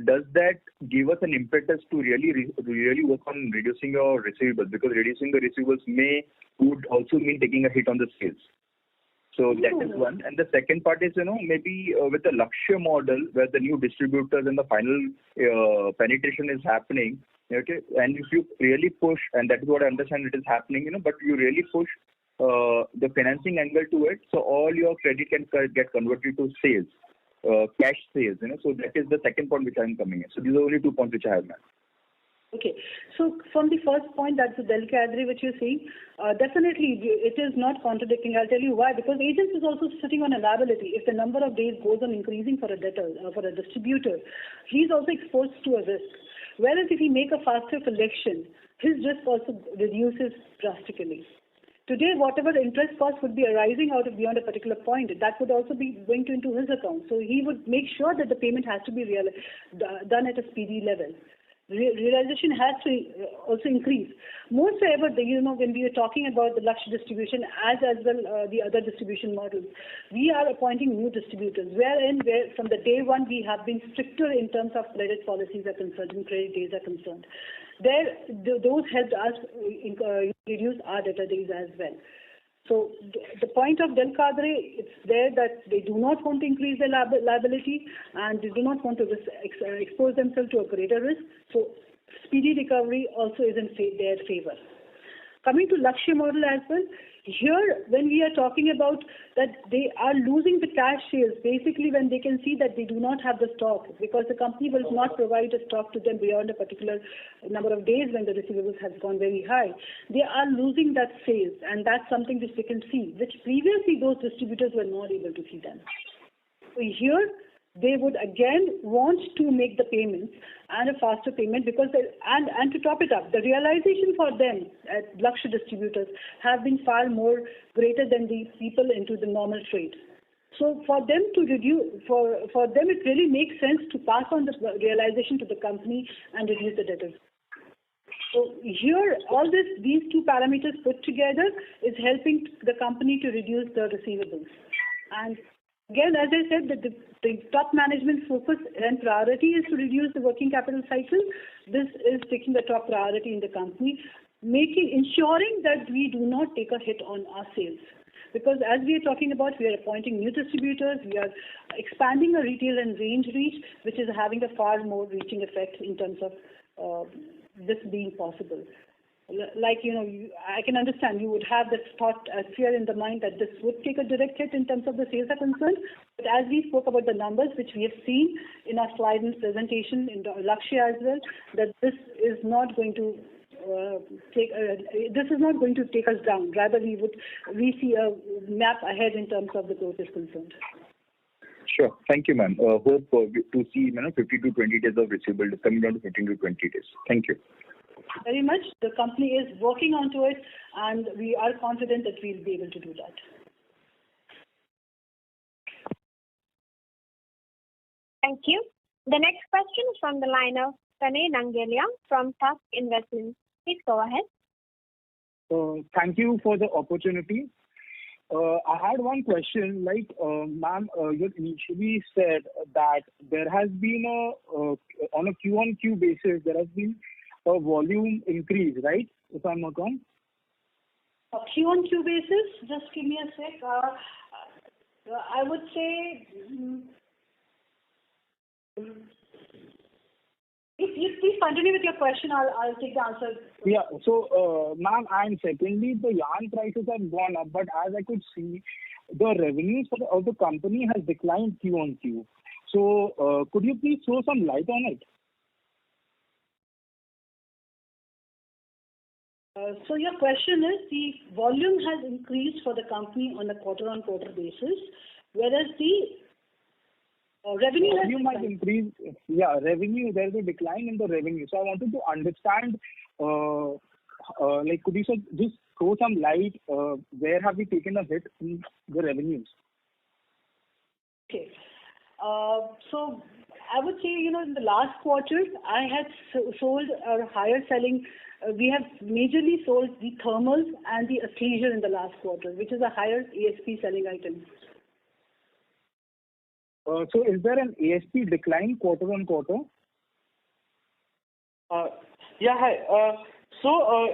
does that give us an impetus to really work on reducing your receivables? Because reducing the receivables would also mean taking a hit on the sales. So that is one. And the second part is, maybe with the Lakshya model where the new distributors and the final penetration is happening, okay, and if you really push, and that is what I understand it is happening, but you really push the financing angle to it, so all your credit can get converted to sales, cash sales, so that is the second point which I am coming in. So these are only 2 points which I have, ma'am. Okay. So from the first point, that's the Del Cadre which you're saying, definitely it is not contradicting. I'll tell you why. Because agents is also sitting on a liability. If the number of days goes on increasing for a debtor, for a distributor, he's also exposed to a risk. Whereas if he make a faster collection, his risk also reduces drastically. Today, whatever interest cost would be arising out of beyond a particular point, that would also be going into his account. So he would make sure that the payment has to be done at a speedy level. Realization has to also increase. More so ever, when we are talking about the Lakshya distribution as well the other distribution models, we are appointing new distributors, where from the day one we have been stricter in terms of credit policies are concerned and credit days are concerned. Those helped us reduce our debtor days as well. So the point of Del Cadre, it's there that they do not want to increase their liability and they do not want to expose themselves to a greater risk. So speedy recovery also is in their favor. Coming to Lakshya model as well, here when we are talking about that they are losing the cash sales, basically when they can see that they do not have the stock because the company will not provide a stock to them beyond a particular number of days when the receivables has gone very high, they are losing that sales, and that's something which they can see, which previously those distributors were not able to see them. So here they would again want to make the payments and a faster payment because and to top it up, the realization for them as Lakshya distributors have been far more greater than the people into the normal trade. So for them to reduce, for them it really makes sense to pass on the realization to the company and reduce the debtors. So here, all these two parameters put together is helping the company to reduce the receivables. And again, as I said, the top management focus and priority is to reduce the working capital cycle. This is taking the top priority in the company, ensuring that we do not take a hit on our sales. Because as we are talking about, we are appointing new distributors, we are expanding our retail and range reach, which is having a far more reaching effect in terms of this being possible. Like, I can understand you would have this thought, fear in the mind that this would take a direct hit in terms of the sales are concerned. But as we spoke about the numbers, which we have seen in our slide and presentation in the Lakshya as well, that this is not going to take us down. Rather, we see a map ahead in terms of the growth is concerned. Sure. Thank you, ma'am. Hope to see 15 to 20 days of receivable coming down to 15 to 20 days. Thank you. Very much. The company is working onto it, and we are confident that we'll be able to do that. Thank you. The next question is from the line of Tanay Nangelia from Tusk Investments. Please go ahead. Thank you for the opportunity. I had one question. Ma'am, you initially said that there has been on a Q-on-Q basis, there has been a volume increase, right? If I'm not wrong. A Q-on-Q basis, just give me a sec. I would say, if you please continue with your question, I'll take the answer. Yeah. So, ma'am, and secondly, the yarn prices have gone up, but as I could see, the revenues of the company has declined Q-on-Q. So, could you please throw some light on it? So your question is, the volume has increased for the company on a quarter-on-quarter basis, whereas the revenue might increase. Yeah, revenue, there is a decline in the revenue. So I wanted to understand, could you just throw some light, where have we taken a hit in the revenues? Okay. So I would say, in the last quarter, I had sold our higher selling. We have majorly sold the thermals and the athleisure in the last quarter, which is a higher ASP selling item. So is there an ASP decline quarter on quarter? Yeah, hi.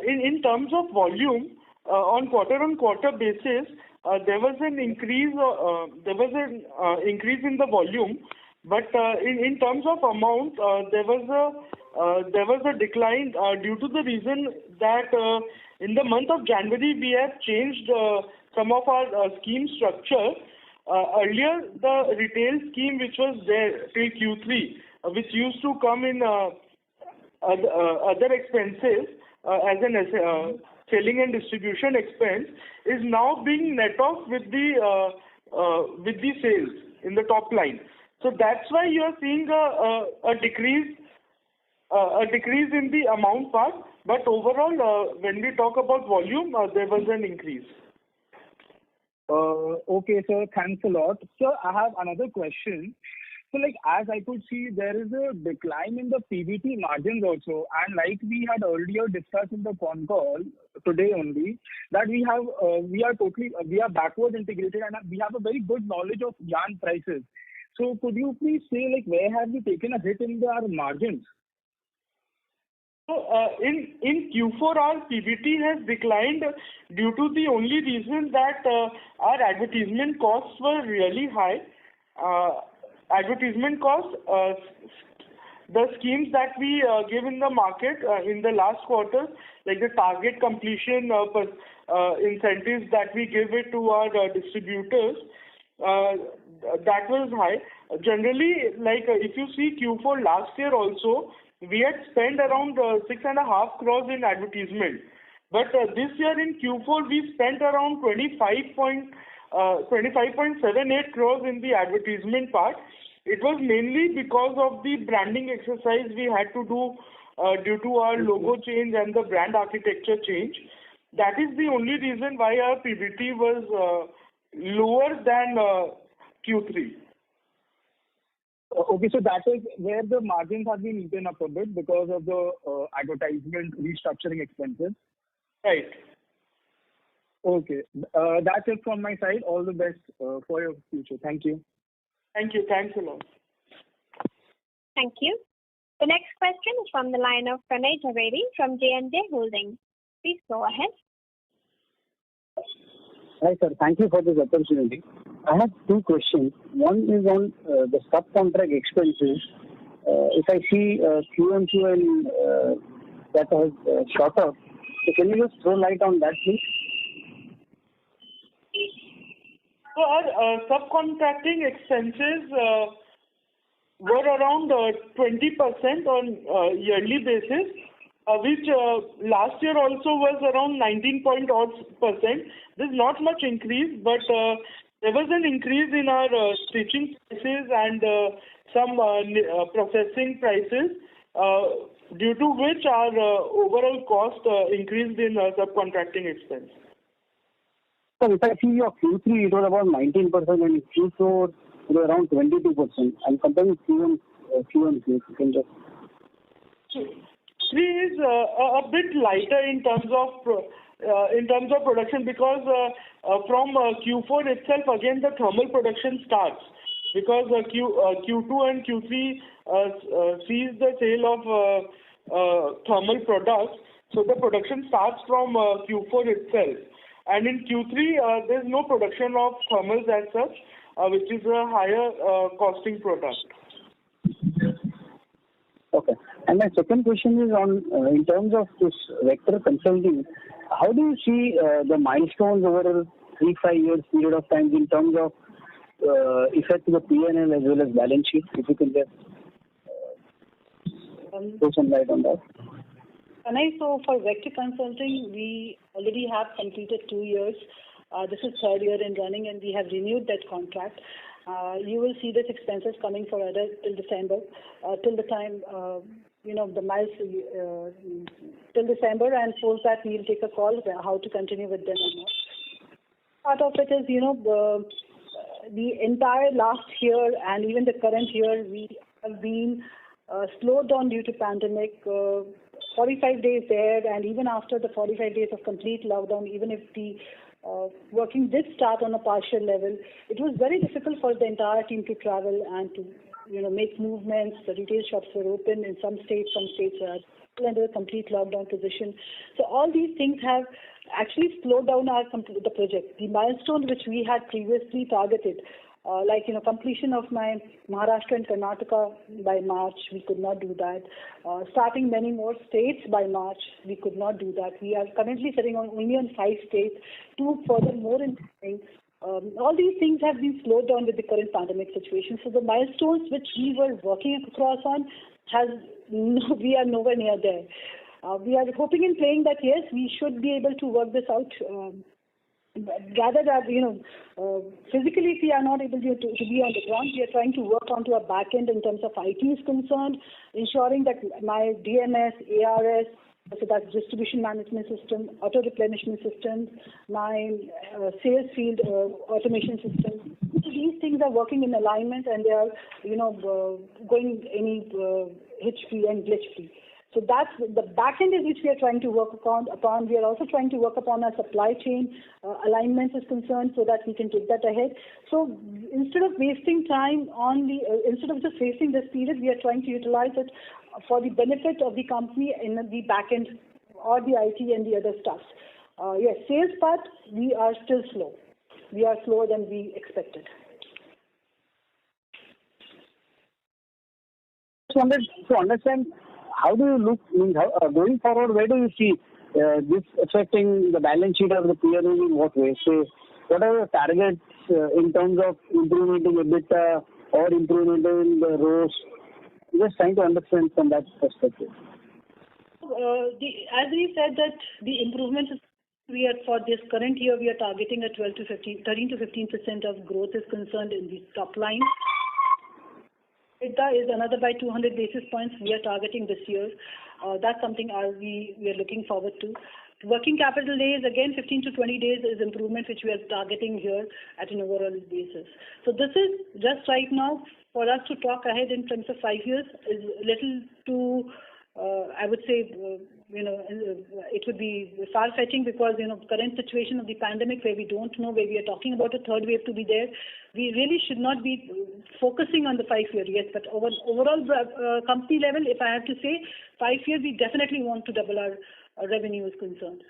In terms of volume, on quarter-on-quarter basis, there was an increase. Increase in the volume, but in terms of amount, there was a decline due to the reason that in the month of January we have changed some of our scheme structure. Earlier, the retail scheme which was there till Q3, which used to come in other expenses as an selling and distribution expense, is now being net off with the sales in the top line. So that's why you are seeing a decrease in the amount part. But overall, when we talk about volume, there was an increase. Okay, sir. Thanks a lot. Sir, I have another question. So, as I could see, there is a decline in the PBT margins also, and like we had earlier discussed in the con call today only, that we are backward integrated and we have a very good knowledge of yarn prices. So, could you please say, where have we taken a hit in our margins? So, in Q4, our PBT has declined due to the only reason that our advertisement costs were really high. Advertisement costs, the schemes that we give in the market in the last quarter, like the target completion incentives that we give it to our distributors, that was high. Generally, if you see Q4 last year also, we had spent around 6.5 crores in advertisement. But this year in Q4, we spent around 25.78 crores in the advertisement part. It was mainly because of the branding exercise we had to do due to our logo change and the brand architecture change. That is the only reason why our PBT was lower than Q3. Okay, so that is where the margins have been eaten up a bit because of the advertisement restructuring expenses. Right. Okay. That's it from my side. All the best for your future. Thank you. Thank you. Thanks a lot. Thank you. The next question is from the line of Pranay Jhaveri from J&J Holdings. Please go ahead. Hi, sir. Thank you for this opportunity. I have two questions. One is on the subcontract expenses. If I see Q&Q and that has shot up, so can you just throw light on that, please? So our subcontracting expenses were around 20% on yearly basis, which last year also was around 19%. There's not much increase, but there was an increase in our stitching prices and some processing prices, due to which our overall cost increased in subcontracting expense. So if I see your Q3, it was about 19% and Q4, it was around 22%. I'm comparing Q1, Q2. You can just... Q3 is a bit lighter in terms of production because from Q4 itself again the thermal production starts, because Q2 and Q3 sees the sale of thermal products, so the production starts from Q4 itself, and in Q3 there's no production of thermals as such, which is a higher costing product. Okay. And my second question is on in terms of this Vector Consulting, how do you see the milestones over a 3-5 years period of time in terms of effect to the P&L as well as balance sheet? If you can just throw some light on that. So for Vector Consulting, we already have completed 2 years. This is 3rd year in running, and we have renewed that contract. You will see these expenses coming for others till December, till the time, the milestone, till December, and post that we'll take a call how to continue with them or not. Part of it is, the entire last year and even the current year, we have been slowed down due to pandemic. 45 days there, and even after the 45 days of complete lockdown, even if the working did start on a partial level, it was very difficult for the entire team to travel and to make movements. The retail shops were open in some states were under a complete lockdown position. So all these things have actually slowed down the project. The milestones which we had previously targeted, completion of my Maharashtra and Karnataka by March, we could not do that. Starting many more states by March, we could not do that. We are currently sitting only on 5 states, 2 further more in planning. All these things have been slowed down with the current pandemic situation. So the milestones which we were working across on, we are nowhere near there. We are hoping and praying that yes, we should be able to work this out. Gather that, physically if we are not able to be on the ground, we are trying to work onto our back end in terms of IT is concerned, ensuring that my DMS, ARS, so that's distribution management system, auto replenishment system, my sales field automation system. So these things are working in alignment and they are, going any hitch-free and glitch-free. So that's the back end is which we are trying to work upon. We are also trying to work upon our supply chain alignment is concerned so that we can take that ahead. So instead of wasting time instead of just wasting this period, we are trying to utilize it for the benefit of the company in the back end or the IT and the other stuff. Yes, sales part, we are still slow. We are slower than we expected. Just wanted to understand, how do you look, going forward, where do you see this affecting the balance sheet of the peer in what way? So what are the targets in terms of improvement in EBITDA or improvement in the ROS? Just trying to understand from that perspective. As we said that the improvements for this current year, we are targeting a 13 to 15% of growth is concerned in the top line. EBITDA is another by 200 basis points we are targeting this year. That's something we are looking forward to. Working capital days, again, 15 to 20 days is improvement which we are targeting here at an overall basis. So this is just right now for us to talk ahead in terms of 5 years is a little too, I would say, it would be far-fetching because, current situation of the pandemic where we don't know, where we are talking about a third wave to be there, we really should not be focusing on the 5 year, yes, but overall company level, if I have to say, 5 years, we definitely want to double our revenue is concerned.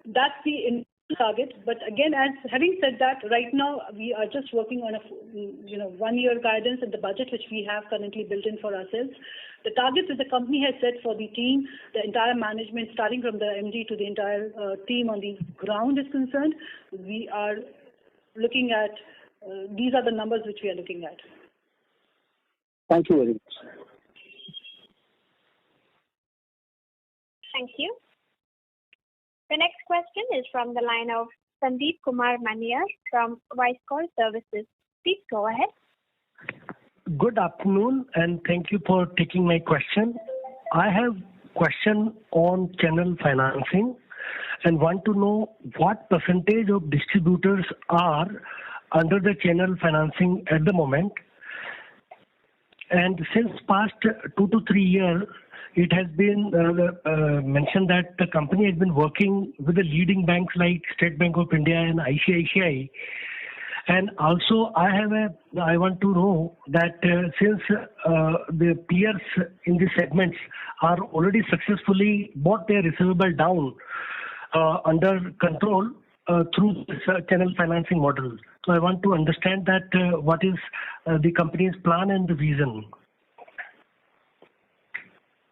That's the target. But again, having said that, right now we are just working on a 1 year guidance and the budget which we have currently built in for ourselves. The targets that the company has set for the team, the entire management, starting from the MD to the entire team on the ground is concerned, we are looking at, these are the numbers which we are looking at. Thank you very much. Thank you. The next question is from the line of Sandeep Kumar Maniar from Wisecall Services. Please go ahead. Good afternoon, and thank you for taking my question. I have question on channel financing and want to know what percentage of distributors are under the channel financing at the moment. And since past 2 to 3 years, it has been mentioned that the company has been working with the leading banks like State Bank of India and ICICI. And also, I want to know that since the peers in these segments are already successfully brought their receivable down under control through this channel financing model. So I want to understand that what is the company's plan and the vision.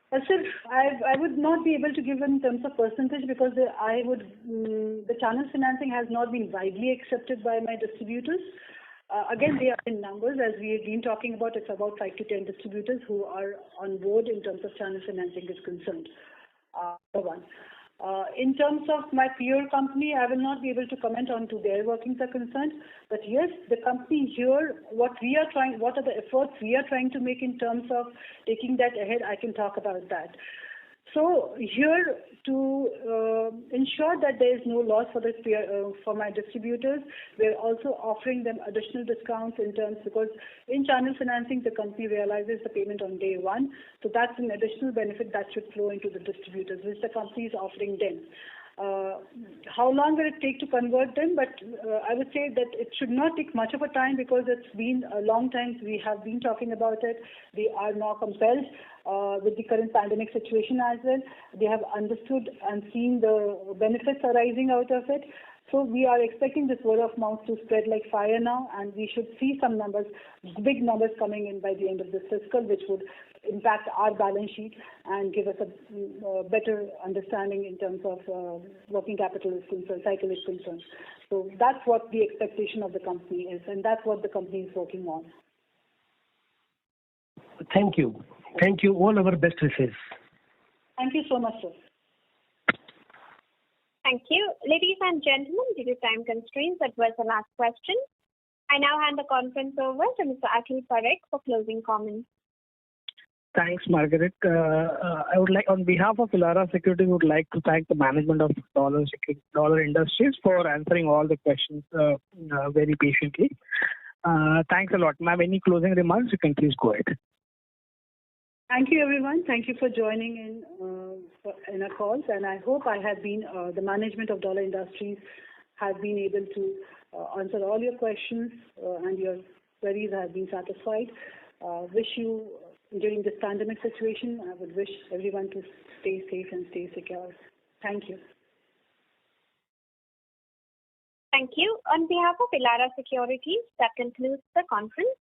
Sir, I would not be able to give in terms of percentage because the channel financing has not been widely accepted by my distributors. Again, they are in numbers as we have been talking about. It's about 5 to 10 distributors who are on board in terms of channel financing is concerned. One. In terms of my peer company, I will not be able to comment on to their workings are concerned. But yes, the company here, what are the efforts we are trying to make in terms of taking that ahead, I can talk about that. So here, to ensure that there is no loss for my distributors, we're also offering them additional discounts in terms, because in channel financing, the company realizes the payment on day one. So that's an additional benefit that should flow into the distributors, which the company is offering them. How long will it take to convert them? But I would say that it should not take much of a time because it's been a long time we have been talking about it. They are now compelled with the current pandemic situation as well. They have understood and seen the benefits arising out of it. So we are expecting this word of mouth to spread like fire now, and we should see some numbers, big numbers coming in by the end of this fiscal, which would impact our balance sheet and give us a better understanding in terms of working capital is concerned, cycle is concerned. So that's what the expectation of the company is, and that's what the company is working on. Thank you. Thank you. All our best wishes. Thank you so much, sir. Thank you. Ladies and gentlemen, due to time constraints, that was the last question. I now hand the conference over to Mr. Akhil Parekh for closing comments. Thanks, Margaret. I would like, on behalf of Elara Securities, would like to thank the management of Dollar Industries for answering all the questions very patiently. Thanks a lot. Ma'am, any closing remarks? You can please go ahead. Thank you, everyone. Thank you for joining in our calls, and I hope I have been, the management of Dollar Industries have been able to answer all your questions and your queries have been satisfied. Wish you, during this pandemic situation, I would wish everyone to stay safe and stay secure. Thank you. Thank you. On behalf of Elara Securities, that concludes the conference.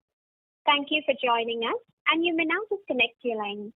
Thank you for joining us, and you may now disconnect your line.